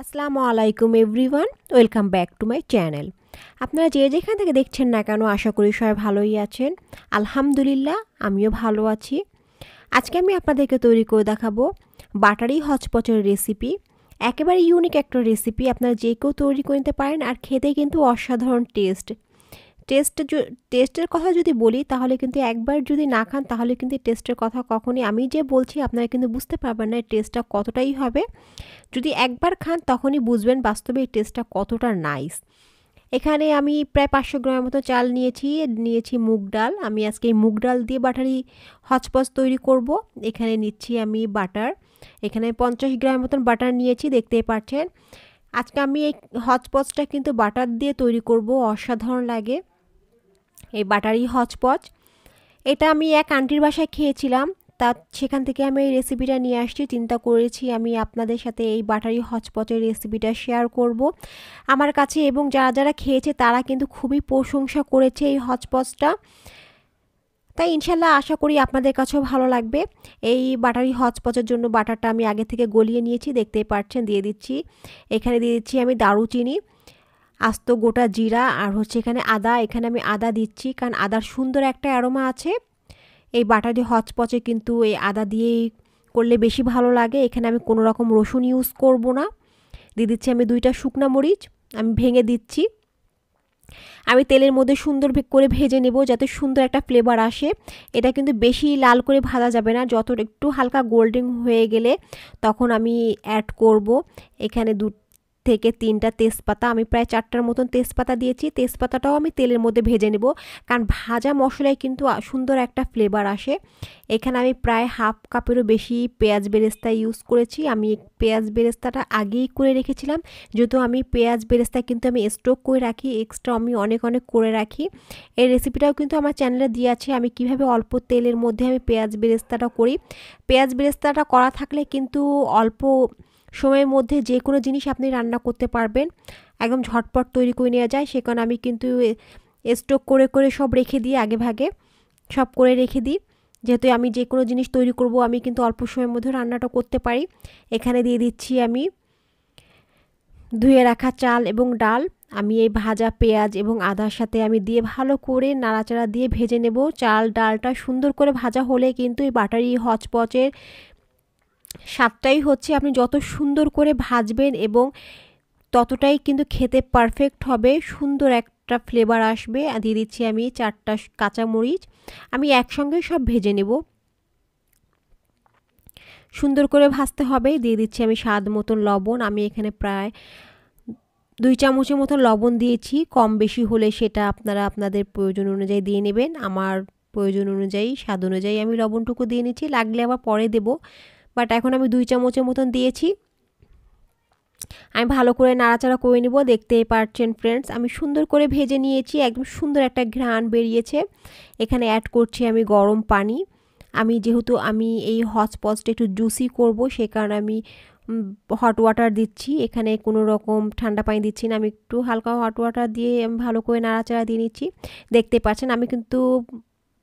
আসসালামু আলাইকুম everyone, welcome back to my channel. আপনারা যে যেখান থেকে দেখছেন না কেন, আশা করি সবাই ভালোই আছেন। আলহামদুলিল্লাহ, আমিও ভালো আছি। আজকে আমি আপনাদেরকে তৈরি করে দেখাবো বাটারি হচপচের রেসিপি। একেবারে ইউনিক একটা রেসিপি, আপনারা যে কেউ তৈরি করে নিতে পারেন, আর খেতে কিন্তু অসাধারণ টেস্টের কথা যদি বলি, তাহলে কিন্তু একবার যদি না খান তাহলে কিন্তু টেস্টের কথা কখনই, আমি যে বলছি আপনারা কিন্তু বুঝতে পারবেন না টেস্টটা কতটাই হবে। যদি একবার খান তখনই বুঝবেন বাস্তবে এই টেস্টটা কতটা নাইস। এখানে আমি প্রায় 500 গ্রামের মতো চাল নিয়েছি মুগ ডাল। আমি আজকে এই মুগ ডাল দিয়ে বাটারি হচপচ তৈরি করব। এখানে নিচ্ছি আমি বাটার। এখানে 50 গ্রামের মতন বাটার নিয়েছি, দেখতেই পাচ্ছেন। আজকে আমি এই হচপচটা কিন্তু বাটার দিয়ে তৈরি করব, অসাধারণ লাগে এই বাটারি হচপচ। এটা আমি এক আন্টির বাসায় খেয়েছিলাম, সেখান থেকে আমি এই রেসিপিটা নিয়ে আসছি। চিন্তা করেছি আমি আপনাদের সাথে এই বাটারি হচপচের রেসিপিটা শেয়ার করব আমার কাছে, এবং যারা যারা খেয়েছে তারা কিন্তু খুবই প্রশংসা করেছে এই হচপচটা। তাই ইনশাল্লাহ আশা করি আপনাদের কাছেও ভালো লাগবে। এই বাটারি হচপচের জন্য বাটারটা আমি আগে থেকে গলিয়ে নিয়েছি, দেখতেই পাচ্ছেন। দিয়ে দিচ্ছি, এখানে দিয়ে দিচ্ছি আমি দারুচিনি, আস্ত গোটা জিরা, আর হচ্ছে এখানে আদা। এখানে আমি আদা দিচ্ছি কারণ আদার সুন্দর একটা অ্যারোমা আছে। এই বাটারি হচপচে কিন্তু এই আদা দিয়েই করলে বেশি ভালো লাগে। এখানে আমি কোনো রকম রসুন ইউজ করব না। দিয়ে দিচ্ছি আমি 2টা শুকনা মরিচ, আমি ভেঙে দিচ্ছি। আমি তেলের মধ্যে সুন্দর করে ভেজে নেব যাতে সুন্দর একটা ফ্লেভার আসে। এটা কিন্তু বেশি লাল করে ভাজা যাবে না, যত একটু হালকা গোল্ডেন হয়ে গেলে তখন আমি অ্যাড করব এখানে 2 থেকে 3টা তেজপাতা। আমি প্রায় 4টার মতন তেজপাতা দিয়েছি। তেজপাতাটাও আমি তেলের মধ্যে ভেজে নেব, কারণ ভাজা মশলায় কিন্তু সুন্দর একটা ফ্লেভার আসে। এখানে আমি প্রায় হাফ কাপেরও বেশি পেঁয়াজ বেরেস্তা ইউজ করেছি। আমি পেঁয়াজ বেরেস্তাটা আগেই করে রেখেছিলাম, যেহেতু আমি পেঁয়াজ বেরেস্তা কিন্তু আমি স্টক করে রাখি, এক্সট্রা আমি অনেক করে রাখি। এই রেসিপিটাও কিন্তু আমার চ্যানেলে দিয়ে আছে, আমি কিভাবে অল্প তেলের মধ্যে আমি পেঁয়াজ বেরেস্তাটা করি। পেঁয়াজ বেরেস্তাটা করা থাকলে কিন্তু অল্প সময়ের মধ্যে যে কোনো জিনিস আপনি রান্না করতে পারবেন, একদম ঝটপট তৈরি করে নেওয়া যায়। সে কারণে আমি কিন্তু স্টক করে সব রেখে দিই, আগে ভাগে সব করে রেখে দিই, যেহেতু আমি যে কোনো জিনিস তৈরি করব আমি কিন্তু অল্প সময়ের মধ্যে রান্নাটা করতে পারি। এখানে দিয়ে দিচ্ছি আমি ধুয়ে রাখা চাল এবং ডাল। আমি এই ভাজা পেঁয়াজ এবং আদার সাথে আমি দিয়ে ভালো করে নাড়াচাড়া দিয়ে ভেজে নেব। চাল ডালটা সুন্দর করে ভাজা হলে কিন্তু এই বাটারি হচপচের স্বাদটাই হচ্ছে, আপনি যত সুন্দর করে ভাজবেন এবং ততটাই কিন্তু খেতে পারফেক্ট হবে, সুন্দর একটা ফ্লেভার আসবে। দিয়ে দিচ্ছি আমি 4টা কাঁচামরিচ, আমি একসঙ্গে সব ভেজে নেব, সুন্দর করে ভাজতে হবে। দিয়ে দিচ্ছি আমি স্বাদ মতন লবণ। আমি এখানে প্রায় 2 চামচের মতো লবণ দিয়েছি, কম বেশি হলে সেটা আপনারা আপনাদের প্রয়োজন অনুযায়ী দিয়ে নেবেন। আমার প্রয়োজন অনুযায়ী, স্বাদ অনুযায়ী আমি লবণটুকু দিয়ে নিচ্ছি, লাগলে আবার পরে দেব, বাট এখন আমি 2 চামচের মতন দিয়েছি। আমি ভালো করে নাড়াচাড়া করে নিব। দেখতেই পাচ্ছেন ফ্রেন্ডস, আমি সুন্দর করে ভেজে নিয়েছি, একদম সুন্দর একটা ঘ্রাণ বেরিয়েছে। এখানে অ্যাড করছি আমি গরম পানি। যেহেতু আমি এই হচপচটা একটু জুসি করব, সে কারণে আমি হট ওয়াটার দিচ্ছি। এখানে কোনো রকম ঠান্ডা পানি দিচ্ছি না, আমি একটু হালকা হট ওয়াটার দিয়ে আমি ভালো করে নাড়াচাড়া দিয়ে নিচ্ছি। দেখতে পাচ্ছেন আমি কিন্তু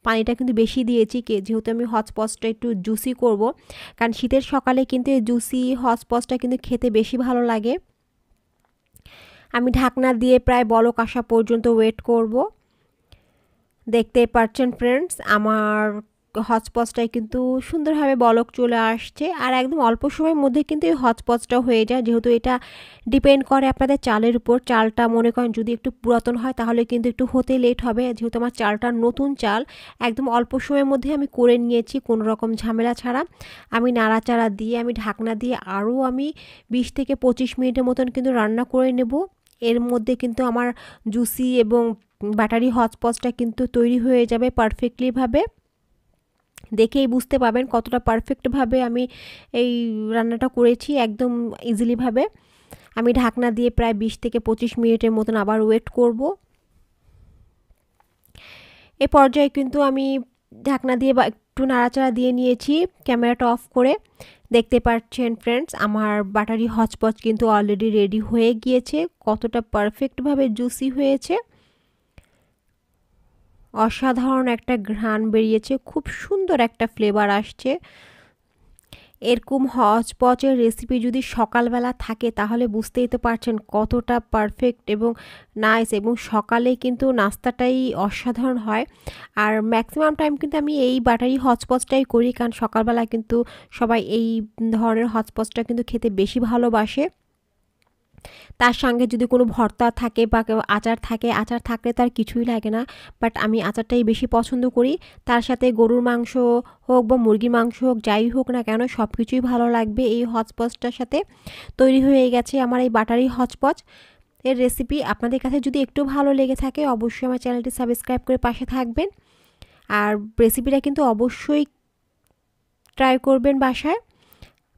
পানিটা কিন্তু বেশি দিয়েছি, যেহেতু আমি হচপচটা একটু জুসি করব, কারণ শীতের সকালে কিন্তু এই জুসি হচপচটা কিন্তু খেতে বেশি ভালো লাগে। আমি ঢাকনা দিয়ে প্রায় বলক আসা পর্যন্ত ওয়েট করব। দেখতেই পাচ্ছেন ফ্রেন্ডস, আমার হচপচটায় কিন্তু সুন্দরভাবে বলক চলে আসছে, আর একদম অল্প সময়ের মধ্যে কিন্তু এই হচপচটা হয়ে যায়। যেহেতু এটা ডিপেন্ড করে আপনাদের চালের উপর, চালটা মনে করেন যদি একটু পুরাতন হয় তাহলে কিন্তু একটু হতে লেট হবে। যেহেতু আমার চালটা নতুন চাল, একদম অল্প সময়ের মধ্যে আমি করে নিয়েছি কোনো রকম ঝামেলা ছাড়া। আমি নাড়াচাড়া দিয়ে আমি ঢাকনা দিয়ে আরও আমি 20 থেকে 25 মিনিটের মতন কিন্তু রান্না করে নেব। এর মধ্যে কিন্তু আমার জুসি এবং বাটারি হচপচটা কিন্তু তৈরি হয়ে যাবে পারফেক্টলিভাবে। দেখেই বুঝতে পাবেন কতটা পারফেক্টভাবে আমি এই রান্নাটা করেছি, একদম ইজিলিভাবে। আমি ঢাকনা দিয়ে প্রায় 20 থেকে 25 মিনিটের মতন আবার ওয়েট করব। এ পর্যায়ে কিন্তু আমি ঢাকনা দিয়ে বা একটু নাড়াচাড়া দিয়ে নিয়েছি, ক্যামেরাটা অফ করে। দেখতে পাচ্ছেন ফ্রেন্ডস, আমার বাটারি হচপচ কিন্তু অলরেডি রেডি হয়ে গিয়েছে। কতটা পারফেক্টভাবে জুসি হয়েছে, অসাধারণ একটা ঘ্রাণ বেরিয়েছে, খুব সুন্দর একটা ফ্লেভার আসছে। এরকম হচপচের রেসিপি যদি সকালবেলা থাকে তাহলে বুঝতেই তো পারছেন কতটা পারফেক্ট এবং নাইস, এবং সকালে কিন্তু নাস্তাটাই অসাধারণ হয়। আর ম্যাক্সিমাম টাইম কিন্তু আমি এই বাটারি হচপচটাই করি, কারণ সকালবেলা কিন্তু সবাই এই ধরনের হচপচটা কিন্তু খেতে বেশি ভালোবাসে। তার সঙ্গে যদি কোনো ভর্তা থাকে বা আচার থাকে, আচার থাকলে তো আর কিছুই লাগে না, বাট আমি আচারটাই বেশি পছন্দ করি। তার সাথে গরুর মাংস হোক বা মুরগির মাংস হোক, যাই হোক না কেন সব কিছুই ভালো লাগবে এই হচপচটার সাথে। তৈরি হয়ে গেছে আমার এই বাটারি হচপচ এর রেসিপি। আপনাদের কাছে যদি একটু ভালো লেগে থাকে অবশ্যই আমার চ্যানেলটি সাবস্ক্রাইব করে পাশে থাকবেন। আর রেসিপিটা কিন্তু অবশ্যই ট্রাই করবেন বাসায়।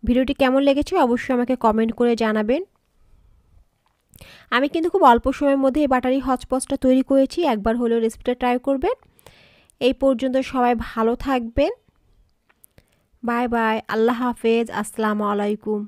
ভিডিওটি কেমন লেগেছে অবশ্যই আমাকে কমেন্ট করে জানাবেন। আমি কিন্তু খুব অল্প সময়ের মধ্যে এই বাটারি হচপচটা তৈরি করেছি, একবার হলেও রেসিপিটা ট্রাই করবেন। এই পর্যন্ত সবাই ভালো থাকবেন। বাই বাই, আল্লাহ হাফেজ, আসসালামু আলাইকুম।